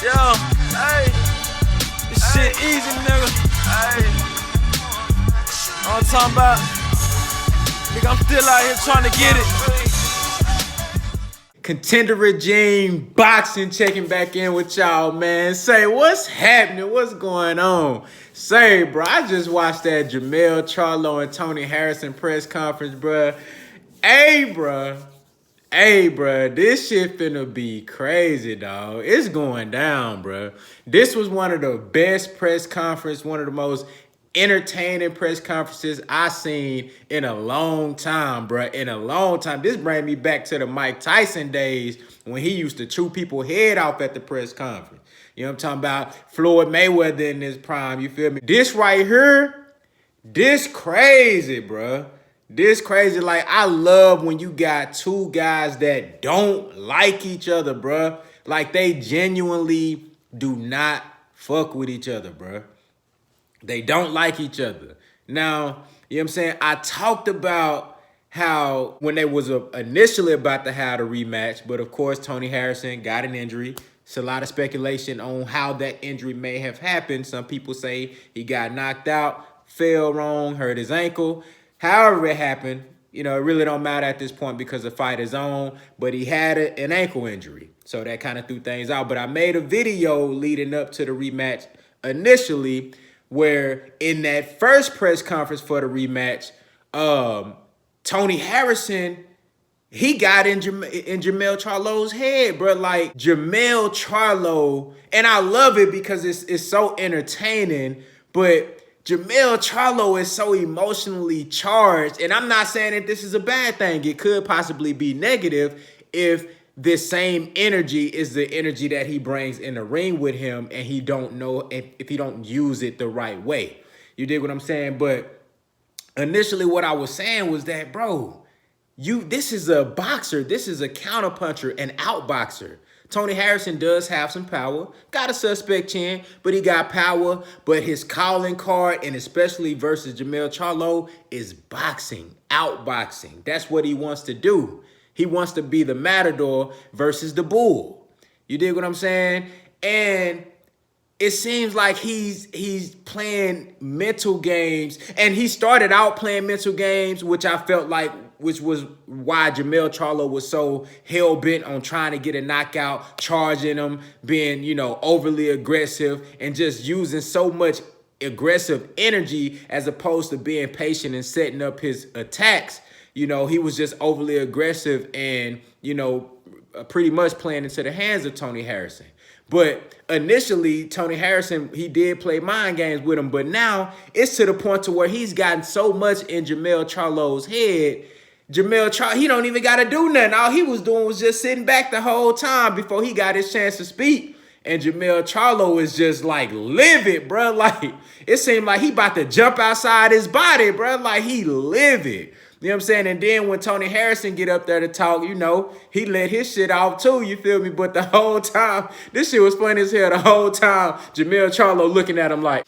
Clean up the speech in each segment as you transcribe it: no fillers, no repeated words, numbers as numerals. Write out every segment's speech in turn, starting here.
Yo, hey, this shit easy, nigga. Hey, all I'm talking about, nigga, I'm still out here trying to get it. Contender Regime Boxing checking back in with y'all, man. Say, what's happening? What's going on? Say, bro, I just watched that JERMELL CHARLO and Tony Harrison press conference, bro. Hey, bro. Hey, bro, this shit finna be crazy, dog. It's going down, bro. This was one of the best press conferences, one of the most entertaining press conferences I seen in a long time, bro. In a long time. This brings me back to the Mike Tyson days when he used to chew people's head off at the press conference. You know what I'm talking about? Floyd Mayweather in his prime, you feel me? This right here, this crazy, bro. This crazy. Like, I love when you got two guys that don't like each other, bro. Like, they genuinely do not fuck with each other, bro. They don't like each other. Now, you know what I'm saying? I talked about how when they was initially about to have a rematch, but of course, Tony Harrison got an injury. It's a lot of speculation on how that injury may have happened. Some people say he got knocked out, fell wrong, hurt his ankle. However it happened, you know, it really don't matter at this point because the fight is on, but he had an ankle injury. So that kind of threw things out. But I made a video leading up to the rematch initially where in that first press conference for the rematch, Tony Harrison, he got in JERMELL CHARLO's head, bro. Like, JERMELL CHARLO, and I love it because it's so entertaining, but JERMELL CHARLO is so emotionally charged, and I'm not saying that this is a bad thing. It could possibly be negative if this same energy is the energy that he brings in the ring with him, and he don't know if he don't use it the right way. You dig what I'm saying? But initially what I was saying was that, bro, this is a boxer. This is a counterpuncher, an outboxer. Tony Harrison does have some power. Got a suspect chin, but he got power. But his calling card, and especially versus JERMELL CHARLO, is boxing, outboxing. That's what he wants to do. He wants to be the matador versus the bull. You dig what I'm saying? And it seems like he's playing mental games, and he started out playing mental games, which I felt like, which was why JERMELL CHARLO was so hell-bent on trying to get a knockout, charging him, being, you know, overly aggressive, and just using so much aggressive energy as opposed to being patient and setting up his attacks. You know, he was just overly aggressive and, you know, pretty much playing into the hands of Tony Harrison. But initially, Tony Harrison, he did play mind games with him. But now it's to the point to where he's gotten so much in JERMELL CHARLO's head. JERMELL CHARLO, he don't even got to do nothing. All he was doing was just sitting back the whole time before he got his chance to speak. And JERMELL CHARLO is just like livid, bro. Like, it seemed like he about to jump outside his body, bro. Like, he livid. You know what I'm saying? And then when Tony Harrison get up there to talk, you know, he let his shit off too, you feel me? But the whole time, this shit was funny as hell the whole time. JERMELL CHARLO looking at him like,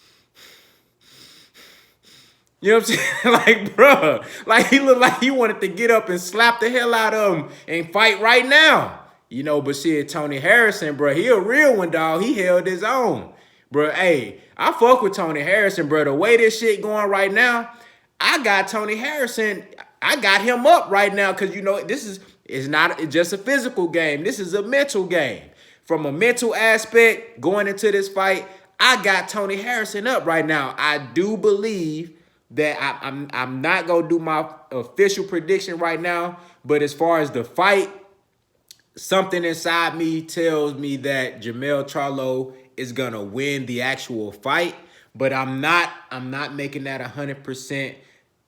you know what I'm saying? Like, bruh, like he looked like he wanted to get up and slap the hell out of him and fight right now. You know, but shit, Tony Harrison, bruh, he a real one, dog. He held his own. Bruh, hey, I fuck with Tony Harrison, bruh. The way this shit going right now, I got Tony Harrison, I got him up right now because, you know, this is not just a physical game. This is a mental game. From a mental aspect, going into this fight, I got Tony Harrison up right now. I do believe that I'm not going to do my official prediction right now, but as far as the fight, something inside me tells me that JERMELL CHARLO is going to win the actual fight, but I'm not making that 100%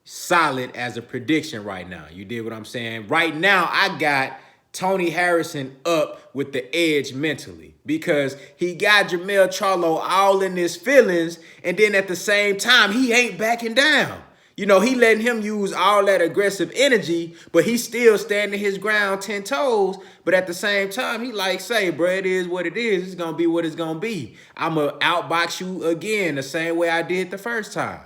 solid as a prediction right now. You did what I'm saying? Right now, I got Tony Harrison up with the edge mentally because he got JERMELL CHARLO all in his feelings, and then at the same time, he ain't backing down. You know, he letting him use all that aggressive energy, but he's still standing his ground 10 toes. But at the same time, he like, say, bro, it is what it is. It's going to be what it's going to be. I'm going to outbox you again the same way I did the first time.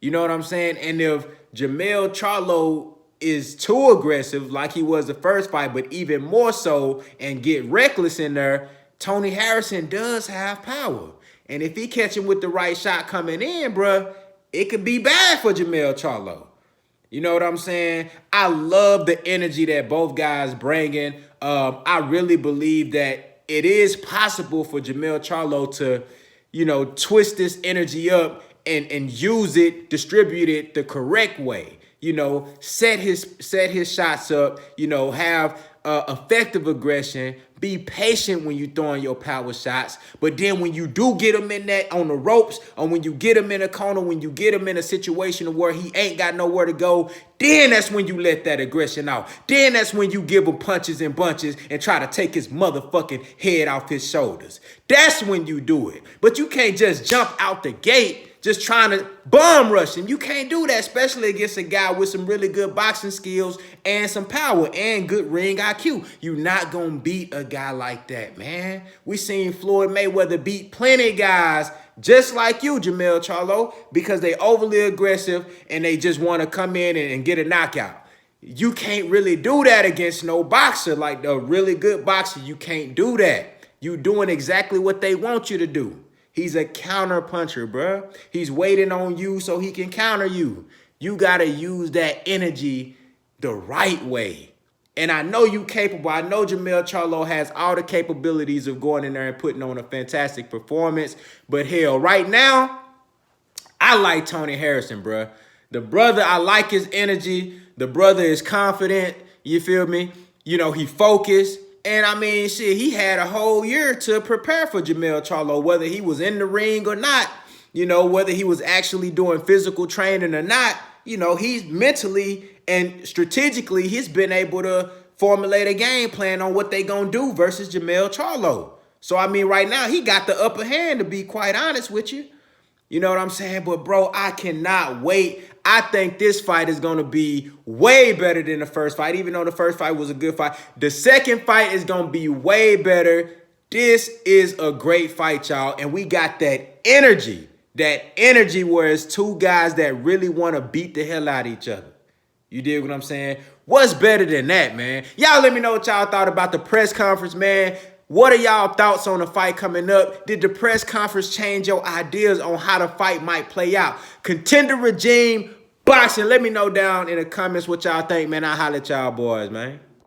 You know what I'm saying? And if JERMELL CHARLO is too aggressive like he was the first fight, but even more so, and get reckless in there, Tony Harrison does have power. And if he catch him with the right shot coming in, bruh, it could be bad for JERMELL CHARLO. You know what I'm saying? I love the energy that both guys bring in. I really believe that it is possible for JERMELL CHARLO to, you know, twist this energy up and use it, distribute it the correct way. You know, set his shots up, you know, have effective aggression, be patient when you throwing your power shots. But then when you do get him in that on the ropes, or when you get him in a corner, when you get him in a situation where he ain't got nowhere to go, then that's when you let that aggression out. Then that's when you give him punches and bunches and try to take his motherfucking head off his shoulders. That's when you do it. But you can't just jump out the gate just trying to bomb rush him. You can't do that, especially against a guy with some really good boxing skills and some power and good ring IQ. You're not going to beat a guy like that, man. We seen Floyd Mayweather beat plenty of guys just like you, JERMELL CHARLO, because they overly aggressive and they just want to come in and get a knockout. You can't really do that against no boxer. Like a really good boxer, you can't do that. You doing exactly what they want you to do. He's a counter puncher, bruh. He's waiting on you so he can counter you. You got to use that energy the right way. And I know you capable. I know JERMELL CHARLO has all the capabilities of going in there and putting on a fantastic performance. But hell, right now, I like Tony Harrison, bruh. The brother, I like his energy. The brother is confident. You feel me? You know, he focused. And I mean, shit, he had a whole year to prepare for JERMELL CHARLO, whether he was in the ring or not, you know, whether he was actually doing physical training or not. You know, he's mentally and strategically, he's been able to formulate a game plan on what they gonna do versus JERMELL CHARLO. So, I mean, right now, he got the upper hand, to be quite honest with you. You know what I'm saying? But, bro, I cannot wait. I think this fight is going to be way better than the first fight, even though the first fight was a good fight. The second fight is going to be way better. This is a great fight, y'all. And we got that energy where it's two guys that really want to beat the hell out of each other. You dig what I'm saying? What's better than that, man? Y'all let me know what y'all thought about the press conference, man. What are y'all thoughts on the fight coming up? Did the press conference change your ideas on how the fight might play out? Contender regime, boxing. Let me know down in the comments what y'all think, man. I'll holler at y'all boys, man.